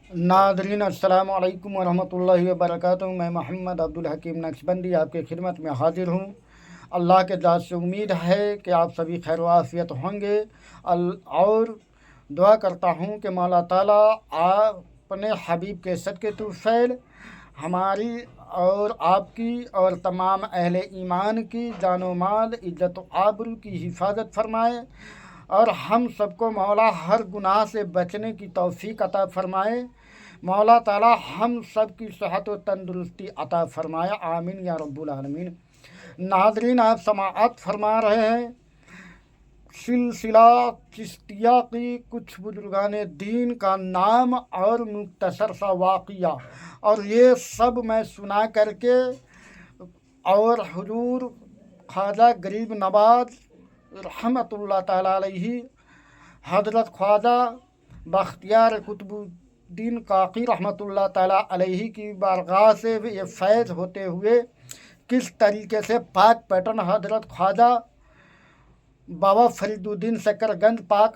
Nadreen अस्सलाम वालेकुम वरहमतुल्लाहि वबरकातुहू। मैं मोहम्मद अब्दुल हकीम नक्शबंदी आपके खिदमत में हाजिर हूँ। अल्लाह के ज़ात से उम्मीद है कि आप सभी खैर आफियत होंगे और दुआ करता हूँ कि मौला ताला अपने हबीब के सदक़े तुफ़ैल हमारी और आपकी और तमाम अहले ईमान की जानो माल इज़्ज़त व आबरू की हिफाजत फरमाए और हम सबको मौला हर गुनाह से बचने की तौफ़ीक अता फ़रमाए। मौला ताला हम सब की सेहत व तंदुरुस्ती अता फ़रमाए, आमीन या रब्बुल आलमीन। नाज़रीन, आप समाअत फरमा रहे हैं सिलसिला चिश्तिया की कुछ बुजुर्गान दीन का नाम और मुख्तसर सा वाक़िया, और ये सब मैं सुना करके और हुजूर ख्वाजा गरीब नवाज रहमतुल्लाह ताला अलैहि, हज़रत ख्वाजा बख्तियार कुतुबुद्दीन काकी रहमतुल्लाह ताला अलैहि की बारगाह से ये फैज़ होते हुए किस तरीके से पाक पैटर्न हज़रत ख्वाजा बाबा फरीदुद्दीन शकरगंज पाक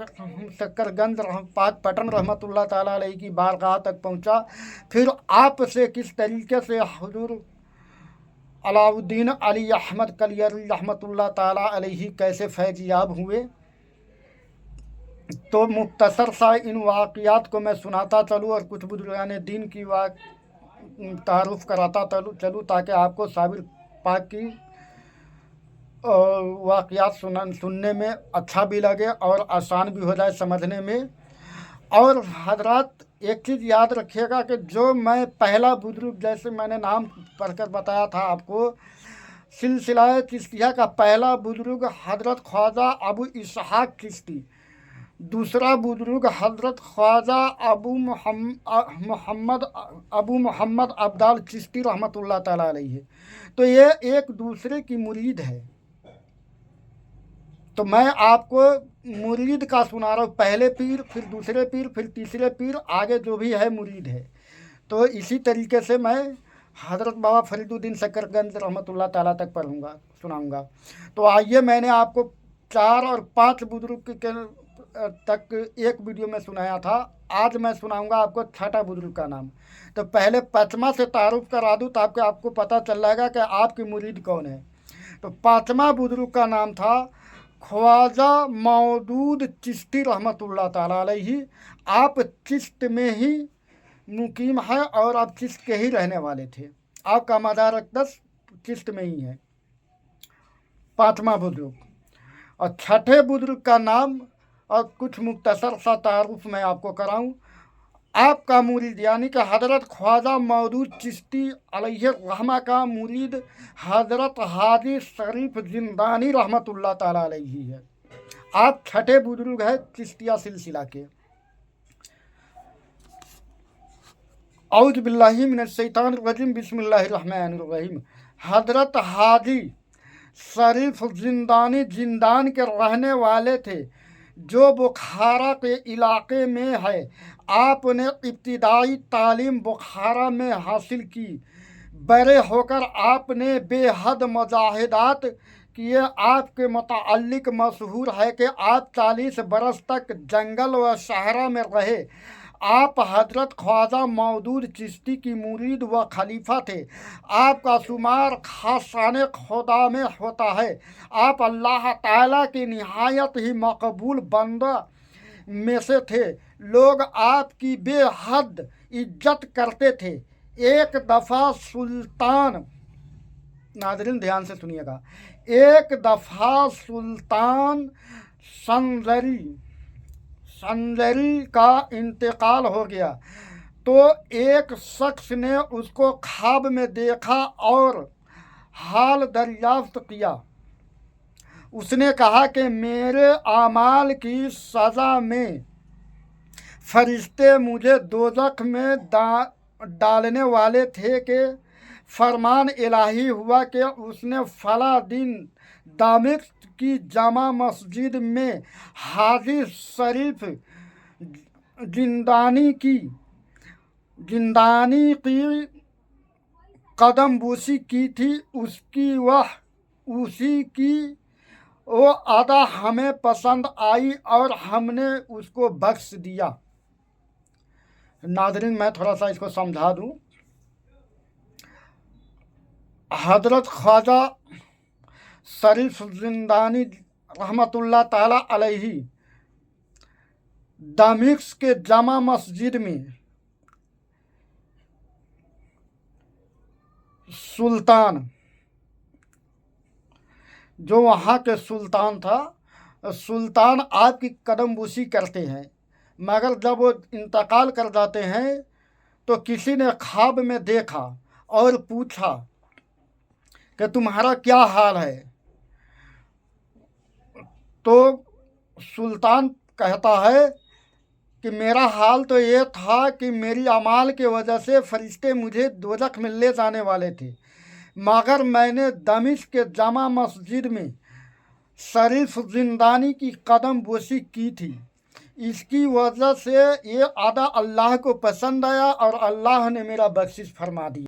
पैटर्न रहमतुल्लाह ताला अलैहि की बारगाह तक पहुँचा, फिर आप से किस तरीके से हुजूर अलाउद्दीन अली अहमद कलियरी रहमतुल्लाह ताला अलैहि कैसे फैज़याब हुए, तो मुख्तसर सा इन वाक़ियात को मैं सुनाता चलूँ और कुछ बुजुर्गान दीन की तारुफ़ कराता चलूँ ताकि आपको साबिर पाक की वाक़ियात सुनने में अच्छा भी लगे और आसान भी हो जाए समझने में। और हजरात, एक चीज़ याद रखिएगा कि जो मैं पहला बुजुर्ग, जैसे मैंने नाम पढ़कर बताया था आपको, सिलसिला चिश्तिया का पहला बुजुर्ग हज़रत ख्वाजा अबू इसहाक चिश्ती, दूसरा बुजुर्ग हज़रत ख्वाजा अबू मोहम्मद अब्दाल चिश्ती रहमतुल्लाह ताला अलैहि, तो ये एक दूसरे की मुरीद है। तो मैं आपको मुरीद का सुना रहा हूँ, पहले पीर, फिर दूसरे पीर, फिर तीसरे पीर, आगे जो भी है मुरीद है। तो इसी तरीके से मैं हज़रत बाबा फरीदुद्दीन शकरगंज रहमतुल्लाह ताला तक पढ़ूँगा, सुनाऊँगा। तो आइए, मैंने आपको 4 और 5 बुजुर्ग के तक एक वीडियो में सुनाया था, आज मैं सुनाऊँगा आपको 6ठा बुजुर्ग का नाम। तो पहले 5वां से तारुफ करा दूँ ताकि आपको पता चल जाएगा कि आपकी मुरीद कौन है। तो 5वां बुजुर्ग का नाम था ख्वाजा मौदूद चिश्ती रहमतुल्लाह ताला अलैहि। आप चिश्त में ही मुकीम है और आप चिश्त के ही रहने वाले थे, आपका मदार अक़दस चिश्त में ही है। 5वां बुजुर्ग। और 6ठे बुजुर्ग का नाम और कुछ मुख्तसर सा तारुफ मैं आपको कराऊं। आपका मुरीद यानी कि हज़रत ख्वाजा मौदूद चिश्ती अलैहि रहमा का मुरीद हज़रत हाजी शरीफ जिंदानी रहमतुल्लाह ताला अलैहि है। आप 6ठे बुजुर्ग है चिश्तिया सिलसिला के। औज़ु बिल्लाहि मिनश शैतानिर रजीम, बिस्मिल्लाहिर रहमानिर रहीम। हज़रत हाजी शरीफ जिंदानी जिंदान के रहने वाले थे, जो बुखारा के इलाके में है। आपने इब्तिदाई तालीम बुखारा में हासिल की। बड़े होकर आपने बेहद मुजाहिदात किए। आपके मुताल्लिक मशहूर है कि आप 40 बरस तक जंगल व सहरा में रहे। आप हज़रत ख्वाजा मौदूद चिश्ती की मुरीद व खलीफा थे। आपका शुमार खासाने खुदा में होता है। आप अल्लाह ताला की निहायत ही मकबूल बंदा में से थे। लोग आपकी बेहद इज्जत करते थे। एक दफ़ा सुल्तान, नाज़रीन ध्यान से सुनिएगा, एक दफ़ा सुल्तान संजरी का इंतकाल हो गया, तो एक शख्स ने उसको ख्वाब में देखा और हाल दरियाफ्त किया। उसने कहा कि मेरे आमाल की सज़ा में फरिश्ते मुझे दोज़ख में डालने वाले थे कि फरमान इलाही हुआ कि उसने फला दिन दामिश्क की जामा मस्जिद में हाजी शरीफ जिंदानी की कदम बूसी की थी। उसी की वो अदा हमें पसंद आई और हमने उसको बख्श दिया। नाज़रीन मैं थोड़ा सा इसको समझा दूँ। हज़रत ख्वाजा शरीफ ज़िंदानी रहमतुल्लाह ताला अलैहि दमिश्क के जामा मस्जिद में सुल्तान, जो वहाँ के सुल्तान था, सुल्तान आपकी कदमबुसी करते हैं, मगर जब वो इंतकाल कर जाते हैं तो किसी ने ख्वाब में देखा और पूछा कि तुम्हारा क्या हाल है। तो सुल्तान कहता है कि मेरा हाल तो ये था कि मेरी अमाल के वजह से फरिश्ते मुझे दोज़ख में ले जाने वाले थे, मगर मैंने दमिश्क के जामा मस्जिद में शरीफ ज़िंदानी की कदम बोसी की थी। इसकी वजह से ये अदा अल्लाह को पसंद आया और अल्लाह ने मेरा बख्शिश फरमा दिया।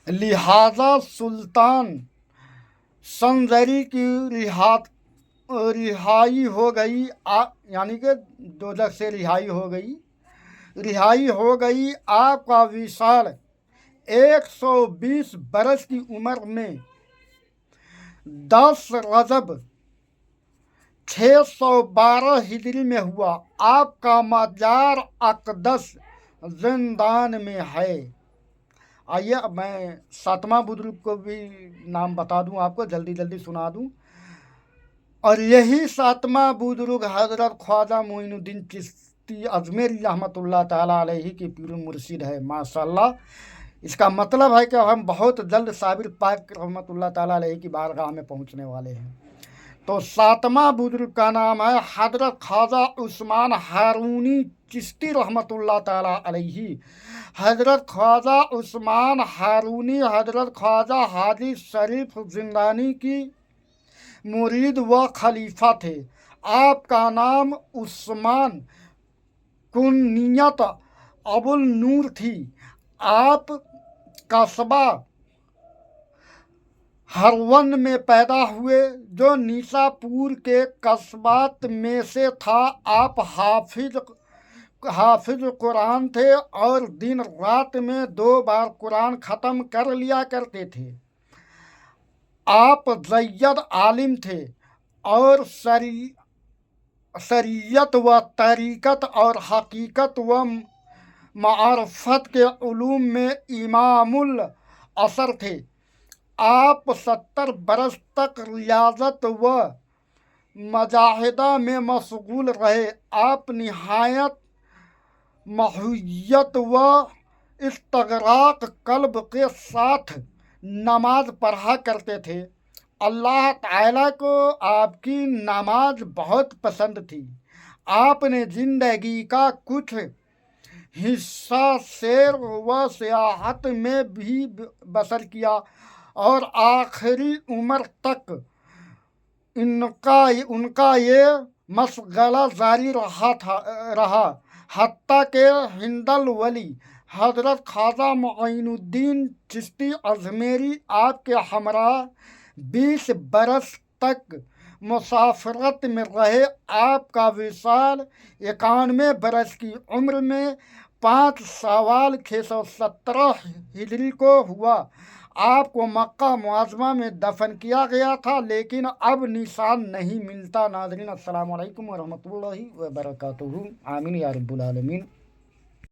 लिहाजा सुल्तान संजरी की रिहाई हो गई, यानी कि दोज़ख से रिहाई हो गई। आपका विशाल 120 बरस की उम्र में 10 रजब 612 हिजरी में हुआ। आपका मजार अक़दस ज़िंदान में है। आइए अब मैं 7वां बुजुर्ग को भी नाम बता दूं, आपको जल्दी सुना दूं। और यही 7वां बुजुर्ग हज़रत ख्वाजा मोइनुद्दीन चिश्ती अजमेरी रहमतुल्लाह ताला अलैहि की पीर मुर्शिद है। माशाअल्लाह, इसका मतलब है कि हम बहुत जल्द साबिर पाक रहमतुल्लाह ताला अलैहि की बारगाह में पहुंचने वाले हैं। तो 7वां बुजुर्ग का नाम है हज़रत ख्वाजा उस्मान हारूनी चिश्ती रहमतुल्लाह ताला अलैहि। हज़रत ख्वाजा उस्मान हारूनी हज़रत ख्वाजा हाजी शरीफ ज़िंदानी की मुरीद व खलीफा थे। आपका नाम उस्मान, कुनियत अबुल नूर थी। आप कस्बा हरवन में पैदा हुए, जो निशापुर के कस्बात में से था। आप हाफिज कुरान थे और दिन रात में 2 बार कुरान ख़त्म कर लिया करते थे। आप जय्यद आलिम थे और शरीयत व तरीक़त और हकीकत व मारफत के उलूम में इमामुल असर थे। आप 70 बरस तक रियाजत व मजाहिदा में मशगूल रहे। आप निहायत महुयत व इस्तगराक कल्ब के साथ नमाज पढ़ा करते थे। अल्लाह ताला को आपकी नमाज बहुत पसंद थी। आपने ज़िंदगी का कुछ हिस्सा सैर व सियाहत में भी बसर किया और आखिरी उम्र तक उनका ये मशगला जारी रहा हत्ता के हिंदल वली हज़रत ख्वाजा मोइनुद्दीन चिश्ती अजमेरी आपके हमरा 20 बरस तक मुसाफरत में रहे। आपका विशाल 91 बरस की उम्र में 5 सवाल 617 हिजरी को हुआ। आपको मक्का मुआज़मा में दफन किया गया था, लेकिन अब निशान नहीं मिलता। नाज़रीन, अस्सलामु अलैकुम व रहमतुल्लाहि व बरकातुहू। आमीन या रब्बुल आलमीन।